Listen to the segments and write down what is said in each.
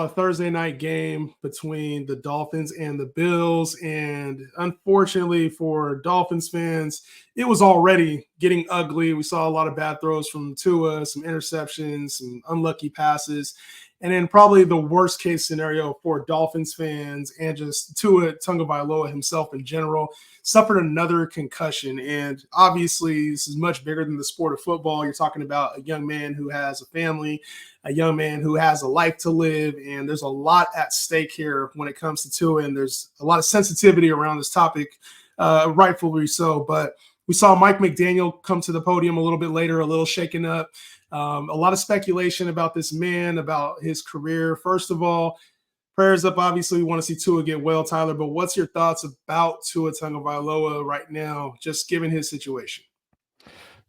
a Thursday night game between the Dolphins and the Bills. And unfortunately for Dolphins fans, it was already getting ugly. We saw a lot of bad throws from Tua, some interceptions, some unlucky passes. And then probably the worst case scenario for Dolphins fans and just Tua Tagovailoa himself in general, suffered another concussion. And obviously, this is much bigger than the sport of football. You're talking about a young man who has a family, a young man who has a life to live, and there's a lot at stake here when it comes to Tua, and there's a lot of sensitivity around this topic, rightfully so. But we saw Mike McDaniel come to the podium a little bit later, a little shaken up. A lot of speculation about this man, about his career. First of all, prayers up. Obviously, we want to see Tua get well, Tyler. But what's your thoughts about Tua Tagovailoa right now, just given his situation?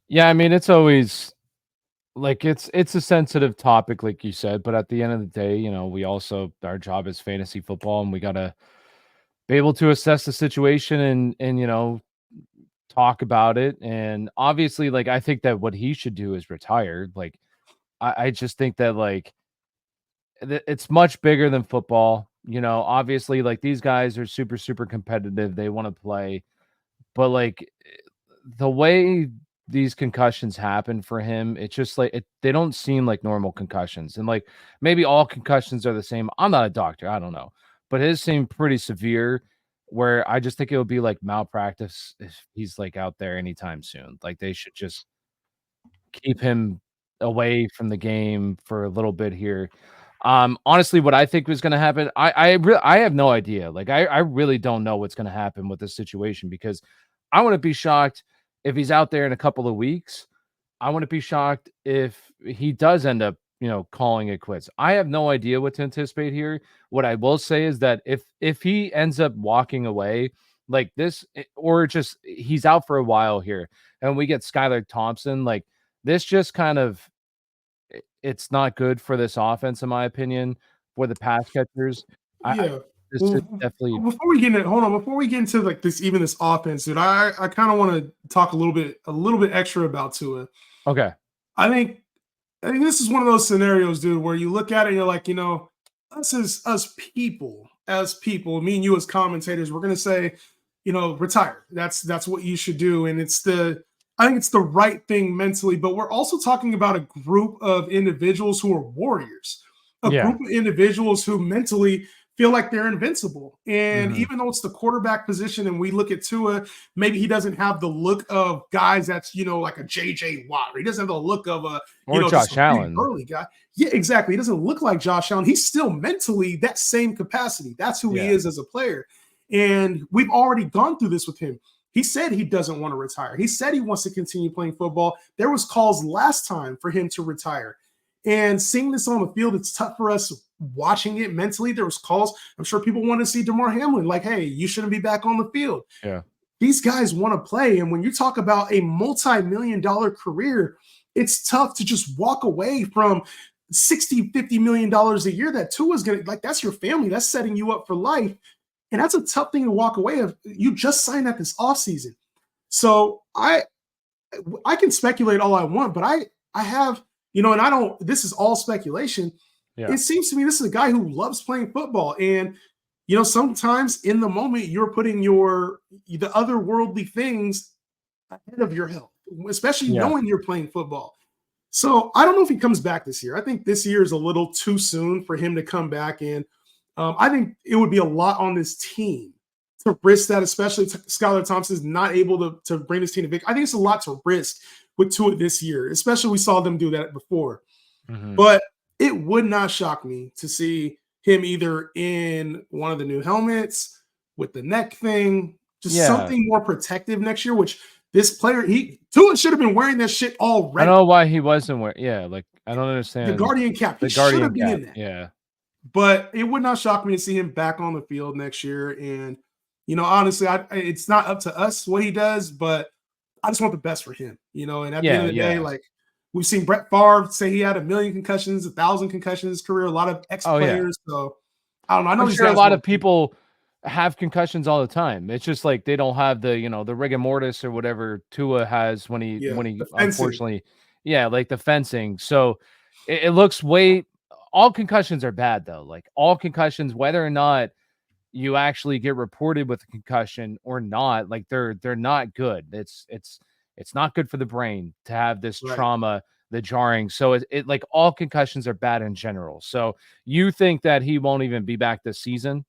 Yeah, I mean, it's always like it's a sensitive topic, like you said. But at the end of the day, you know, we also our job is fantasy football, and we gotta be able to assess the situation and you know talk about it. And obviously, like I think that what he should do is retire. Like I just think that like it's much bigger than football. You know, obviously, like these guys are super competitive. They want to play, but like the way these concussions happen for him, it's just like they don't seem like normal concussions. And like maybe all concussions are the same. I'm not a doctor, I don't know, but his seem pretty severe. Where I just think it would be like malpractice if he's like out there anytime soon. Like they should just keep him away from the game for a little bit here. Honestly, what I think was going to happen, I have no idea. Like I really don't know what's going to happen with this situation because I wouldn't be shocked if he's out there in a couple of weeks. I wouldn't be shocked if he does end up, you know, calling it quits. I have no idea what to anticipate here. What I will say is that if he ends up walking away like this, or just he's out for a while here, and we get Skylar Thompson, like this just kind of it's not good for this offense, in my opinion, for the pass catchers. Yeah. This is Well, definitely before we get into hold on, before we get into like this offense, dude, I kind of want to talk a little bit extra about Tua. okay. I think this is one of those scenarios, dude, where you look at it and you're like, you know, as people, me and you as commentators, we're gonna say, you know, retire. That's what you should do. And I think it's the right thing mentally, but we're also talking about a group of individuals who are warriors, a Yeah. group of individuals who mentally feel like they're invincible. And Mhm. even though it's the quarterback position and we look at Tua, maybe he doesn't have the look of guys that's, you know, like a JJ Watt. He doesn't have the look of a, you Or know, just Josh a big Allen. burly guy. Yeah, exactly. He doesn't look like Josh Allen. He's still mentally that same capacity. That's who he Yeah. is as a player. And we've already gone through this with him. He said he doesn't want to retire. He said he wants to continue playing football. There was calls last time for him to retire. And seeing this on the field, it's tough for us watching it mentally. There was calls. I'm sure people want to see DeMar Hamlin like, hey, you shouldn't be back on the field. Yeah. These guys want to play. And when you talk about a multi-million-dollar career, it's tough to just walk away from $60-50 million a year that Tua's going to, like, that's your family. That's setting you up for life. And that's a tough thing to walk away of. You just signed at this offseason. So I can speculate all I want, but I have, you know, and I don't, this is all speculation. Yeah. It seems to me this is a guy who loves playing football. And, you know, sometimes in the moment you're putting the otherworldly things ahead of your health, especially knowing you're playing football. So I don't know if he comes back this year. I think this year is a little too soon for him to come back. And I think it would be a lot on this team to risk that, especially Skylar Thompson is not able to bring this team to victory. I think it's a lot to risk with Tua this year, especially we saw them do that before. Mhm. But it would not shock me to see him either in one of the new helmets with the neck thing, just something more protective next year, which this player, Tua should have been wearing that shit already. I don't know why he wasn't wearing. Yeah, like I don't understand The Guardian cap. The He should have Guardian been cap. in that. Yeah. But it would not shock me to see him back on the field next year. And, you know, honestly, it's not up to us what he does, but I just want the best for him, you know. And at the end of the day, like we've seen Brett Favre say he had 1 million concussions, 1,000 concussions in his career, a lot of ex-players. So I don't know. I know I'm sure a lot of people have concussions all the time. It's just like they don't have the, you know, the rigor mortis or whatever Tua has when he unfortunately, like the fencing. So it looks way all concussions are bad though. Like all concussions, whether or not you actually get reported with a concussion or not, like they're not good. It's not good for the brain to have this Right. trauma, the jarring. So it like all concussions are bad in general. So you think that he won't even be back this season?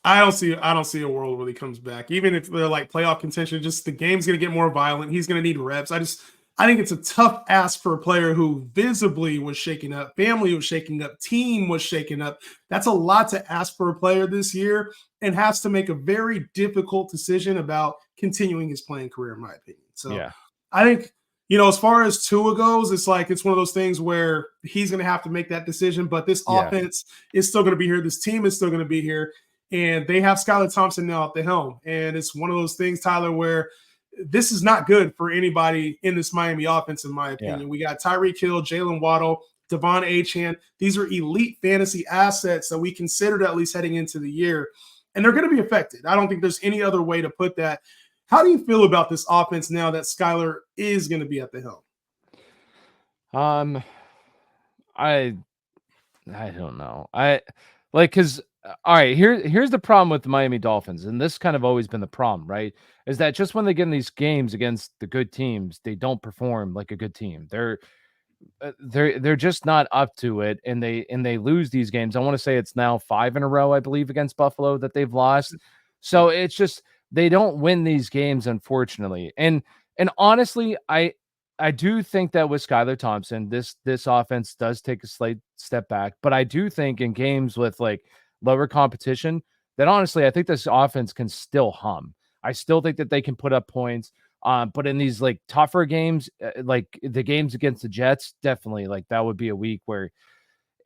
I don't see a world where he comes back. Even if they're like playoff contention, just the game's gonna get more violent. He's gonna need reps. I think it's a tough ask for a player who visibly was shaking up, family was shaking up, team was shaking up. That's a lot to ask for a player this year and has to make a very difficult decision about continuing his playing career, in my opinion. So Yeah. I think, as far as Tua goes, it's like it's one of those things where he's going to have to make that decision. But this Yeah. offense is still going to be here. This team is still going to be here. And they have Skylar Thompson now at the helm. And it's one of those things, Tyler, where this is not good for anybody in this Miami offense, in my opinion. Yeah. We got Tyreek Hill, Jaylen Waddle, Devon Achane. These are elite fantasy assets that we considered at least heading into the year. And they're going to be affected. I don't think there's any other way to put that. How do you feel about this offense now that Skylar is going to be at the helm? I don't know. I like because all right, here's the problem with the Miami Dolphins, and this kind of always been the problem, right? Is that just when they get in these games against the good teams, they don't perform like a good team. They're just not up to it, and they lose these games. I want to say it's now 5 in a row, I believe, against Buffalo that they've lost. So it's just they don't win these games, unfortunately. And honestly, I do think that with Skylar Thompson, this offense does take a slight step back, but I do think in games with like lower competition, that honestly, I think this offense can still hum. I still think that they can put up points. But in these like tougher games, like the games against the Jets, definitely like that would be a week where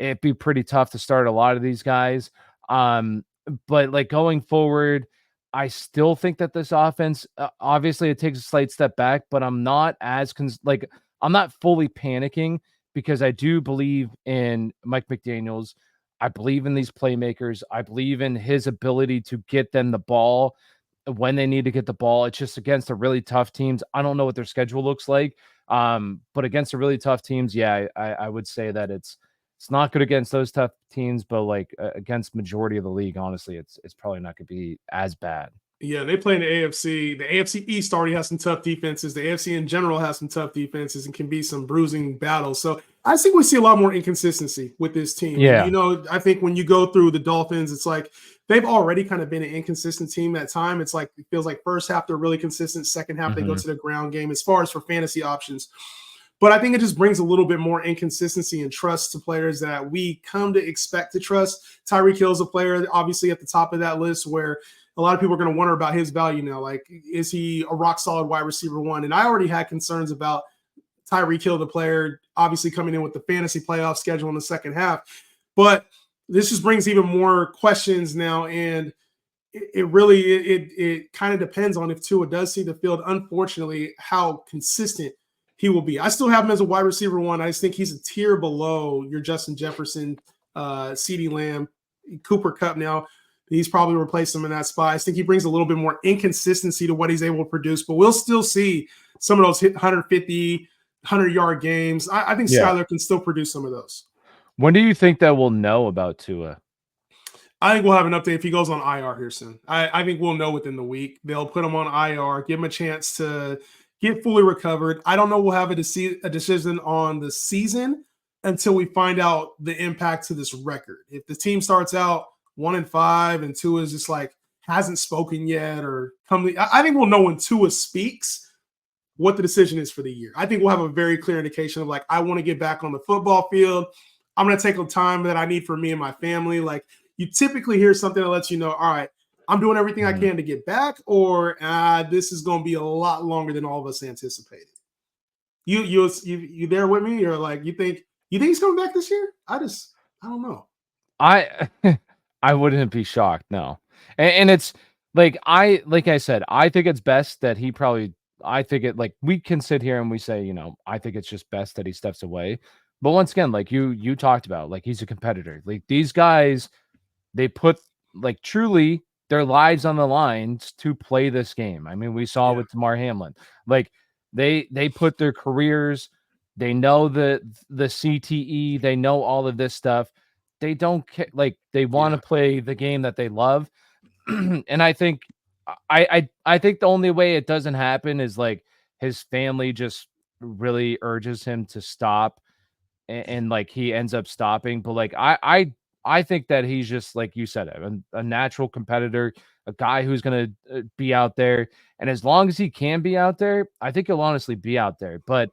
it'd be pretty tough to start a lot of these guys. But like going forward, I still think that this offense, obviously, it takes a slight step back, but I'm not as like I'm not fully panicking because I do believe in Mike McDaniel's. I believe in these playmakers. I believe in his ability to get them the ball when they need to get the ball. It's just against the really tough teams. I don't know what their schedule looks like. But against the really tough teams, yeah, I would say that it's not good against those tough teams, but like against majority of the league, honestly, it's probably not going to be as bad. Yeah, they play in the AFC. The AFC East already has some tough defenses. The AFC in general has some tough defenses and can be some bruising battles. So I think we see a lot more inconsistency with this team. Yeah. And, I think when you go through the Dolphins, it's like they've already kind of been an inconsistent team at time. It's like it feels like first half they're really consistent. Second half they go to the ground game as far as for fantasy options. But I think it just brings a little bit more inconsistency and trust to players that we come to expect to trust. Tyreek Hill is a player, obviously, at the top of that list where a lot of people are going to wonder about his value now. Like, is he a rock solid wide receiver one? And I already had concerns about Tyreek Hill, the player, obviously coming in with the fantasy playoff schedule in the second half. But this just brings even more questions now. And it kind of depends on if Tua does see the field, unfortunately, how consistent he will be. I still have him as a wide receiver one. I just think he's a tier below your Justin Jefferson, CeeDee Lamb, Cooper Kupp now. He's probably replaced him in that spot. I think he brings a little bit more inconsistency to what he's able to produce, but we'll still see some of those 150, 100-yard games. I think Skylar can still produce some of those. When do you think that we'll know about Tua? I think we'll have an update if he goes on IR here soon. I think we'll know within the week. They'll put him on IR, give him a chance to get fully recovered. I don't know we'll have a decision on the season until we find out the impact to this record. If the team starts out 1-5 and Tua is just like hasn't spoken yet or I think we'll know when Tua speaks what the decision is for the year. I think we'll have a very clear indication of like, I want to get back on the football field. I'm going to take the time that I need for me and my family. Like you typically hear something that lets you know, all right, I'm doing everything I can to get back, or this is going to be a lot longer than all of us anticipated. You there with me? Or like, you think he's coming back this year? I don't know. I wouldn't be shocked, no. And it's like I said, I think it's best that he I think it like we can sit here and we say, I think it's just best that he steps away. But once again, like you talked about, like he's a competitor. Like these guys, they put like truly their lives on the line to play this game. I mean, we saw with Damar Hamlin. Like they put their careers They know the CTE, they know all of this stuff. They don't like they want to Yeah. play the game that they love. And I think I think the only way it doesn't happen is like his family just really urges him to stop and like he ends up stopping. But like I think that he's just like you said, a natural competitor, a guy who's gonna be out there, and as long as he can be out there, I think he'll honestly be out there. But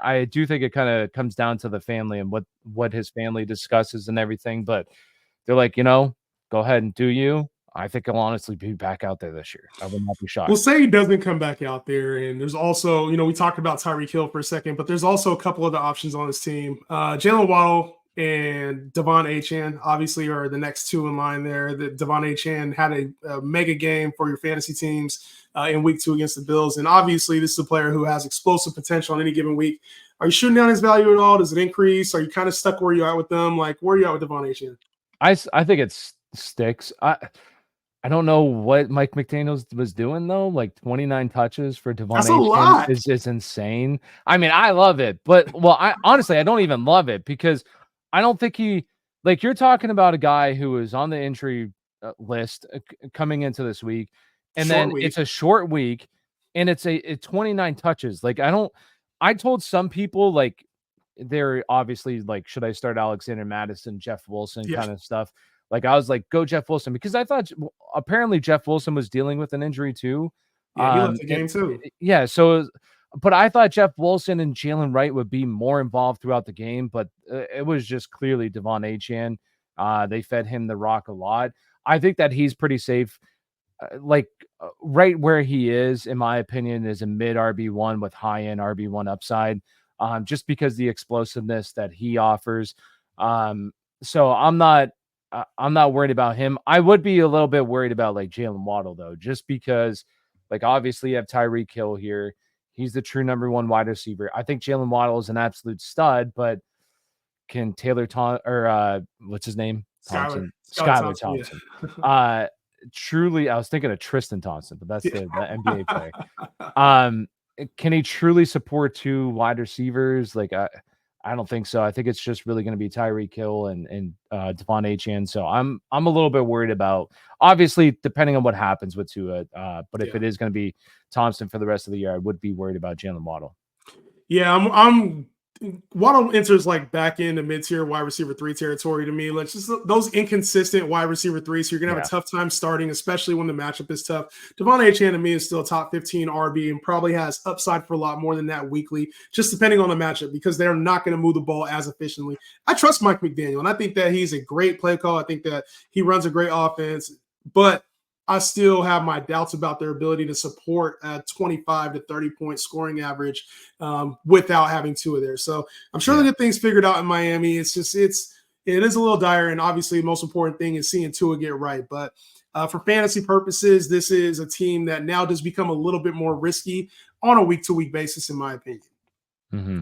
I do think it kind of comes down to the family and what his family discusses and everything. But they're like, go ahead and do you. I think he'll honestly be back out there this year. I would not be We'll shocked. say he doesn't come back out there. And there's also, we talked about Tyreek Hill for a second, but there's also a couple other options on this team. Jaylen Waddle and Devon Achane obviously are the next two in line there. Devon Achane had a mega game for your fantasy teams in week 2 against the Bills. And obviously, this is a player who has explosive potential on any given week. Are you shooting down his value at all? Does it increase? Are you kind of stuck where you are with them? Like, where are you at with Devon Achane? I think it sticks. I don't know what Mike McDaniel was doing though. Like 29 touches for Devon That's a Achane lot. is insane. I mean, I love it, but I honestly I don't even love it because I don't think like you're talking about a guy who was on the injury list coming into this week, and Short then week. it's a short week, and it's a 29 touches. Like I told some people like they're obviously like, should I start Alexander Madison, Jeff Wilson Yeah. kind of stuff. Like I was like, go Jeff Wilson, because I thought apparently Jeff Wilson was dealing with an injury too. Yeah, he left the game too. Yeah, so but I thought Jeff Wilson and Jalen Wright would be more involved throughout the game, but it was just clearly Devon Achane. They fed him the rock a lot. I think that he's pretty safe. Right where he is, in my opinion, is a mid RB1 with high end RB1 upside, just because the explosiveness that he offers. So I'm not worried about him. I would be a little bit worried about like Jaylen Waddle though, just because like obviously you have Tyreek Hill here. He's the true number 1 wide receiver. I think Jaylen Waddle is an absolute stud, but can what's his name? Skylar Skylar Thompson. Thompson. Yeah. Truly, I was thinking of Tristan Thompson, but that's the NBA player. Can he truly support 2 wide receivers? Like I don't think so. I think it's just really going to be Tyreek Hill and Devon Achane. So I'm a little bit worried about, obviously, depending on what happens with Tua. But if it is going to be Thompson for the rest of the year, I would be worried about Jaylen Waddle. Yeah, I'm Waddle enters like back in the mid-tier wide receiver 3 territory to me. Like just those inconsistent wide receiver 3s. So you're gonna have a tough time starting, especially when the matchup is tough. Devon Achane to me is still a top 15 RB and probably has upside for a lot more than that weekly, just depending on the matchup, because they're not going to move the ball as efficiently. I trust Mike McDaniel, and I think that he's a great play call. I think that he runs a great offense, but I still have my doubts about their ability to support a 25 to 30 point scoring average without having Tua there. So I'm sure they'll get things figured out in Miami. It is a little dire. And obviously the most important thing is seeing Tua get right. But for fantasy purposes, this is a team that now does become a little bit more risky on a week-to-week basis, in my opinion. Mm-hmm.